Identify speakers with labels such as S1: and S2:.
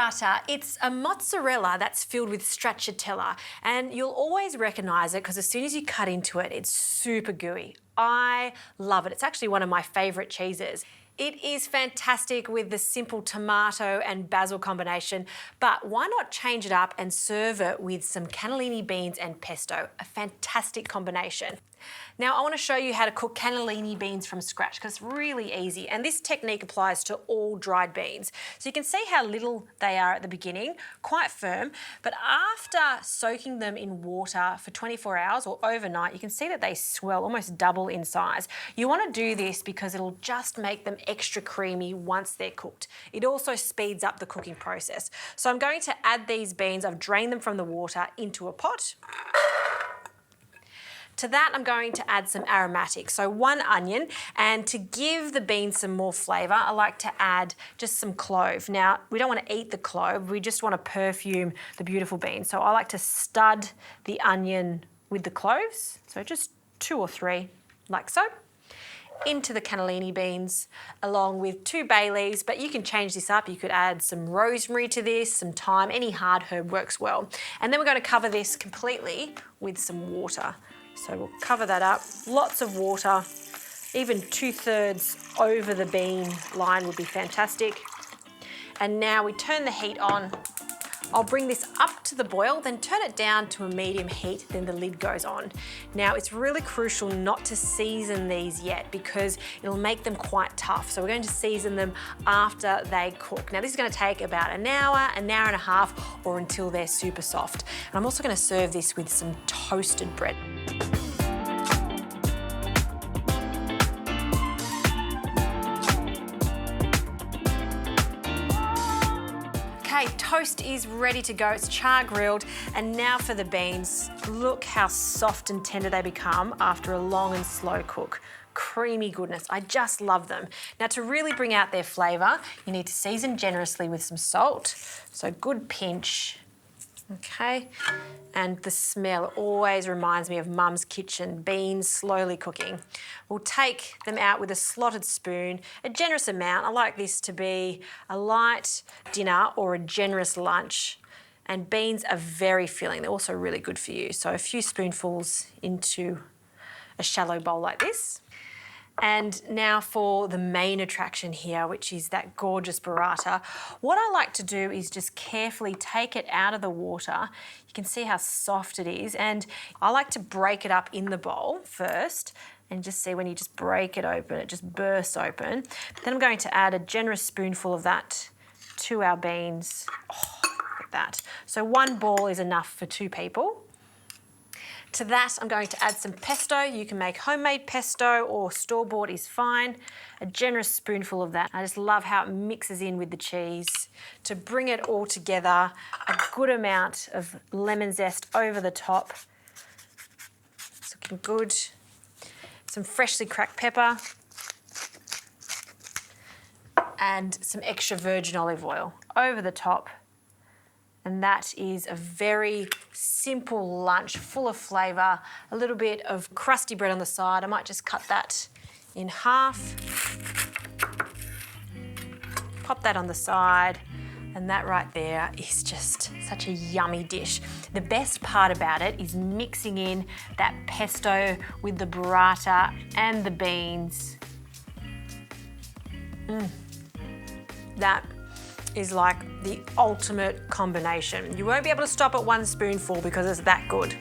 S1: burrata, it's a mozzarella that's filled with stracciatella, and you'll always recognise it because as soon as you cut into it, it's super gooey. I love it. It's actually one of my favourite cheeses. It is fantastic with the simple tomato and basil combination, but why not change it up and serve it with some cannellini beans and pesto, a fantastic combination. Now I want to show you how to cook cannellini beans from scratch because it's really easy, and this technique applies to all dried beans. So you can see how little they are at the beginning, quite firm, but after soaking them in water for 24 hours or overnight, you can see that they swell, almost double in size. You want to do this because it'll just make them extra creamy once they're cooked. It also speeds up the cooking process. So I'm going to add these beans, I've drained them from the water, into a pot. To that, I'm going to add some aromatics, so 1 onion, and to give the beans some more flavour, I like to add just some clove. Now, we don't want to eat the clove, we just want to perfume the beautiful beans. So I like to stud the onion with the cloves, so just 2 or 3, like so. Into the cannellini beans, along with 2 bay leaves, but you can change this up. You could add some rosemary to this, some thyme, any hard herb works well. And then we're going to cover this completely with some water. So we'll cover that up, lots of water, even 2/3 over the bean line would be fantastic. And now we turn the heat on. I'll bring this up to the boil, then turn it down to a medium heat, then the lid goes on. Now it's really crucial not to season these yet because it'll make them quite tough. So we're going to season them after they cook. Now this is going to take about an hour and a half, or until they're super soft. And I'm also going to serve this with some toasted bread. Okay, toast is ready to go. It's char grilled. And now for the beans. Look how soft and tender they become after a long and slow cook. Creamy goodness, I just love them. Now to really bring out their flavour, you need to season generously with some salt. So good pinch. Okay, and the smell always reminds me of Mum's kitchen, beans slowly cooking. We'll take them out with a slotted spoon, a generous amount. I like this to be a light dinner or a generous lunch. And beans are very filling. They're also really good for you. So a few spoonfuls into a shallow bowl like this. And now for the main attraction here, which is that gorgeous burrata. What I like to do is just carefully take it out of the water. You can see how soft it is. And I like to break it up in the bowl first, and just see when you just break it open, it just bursts open. Then I'm going to add a generous spoonful of that to our beans. Oh, look at that. So 1 ball is enough for 2 people. To that, I'm going to add some pesto. You can make homemade pesto or store-bought is fine. A generous spoonful of that. I just love how it mixes in with the cheese. To bring it all together, a good amount of lemon zest over the top. It's looking good. Some freshly cracked pepper. And some extra virgin olive oil over the top. And that is a very simple lunch, full of flavour, a little bit of crusty bread on the side. I might just cut that in half. Pop that on the side, and that right there is just such a yummy dish. The best part about it is mixing in that pesto with the burrata and the beans. That is like the ultimate combination. You won't be able to stop at 1 spoonful because it's that good.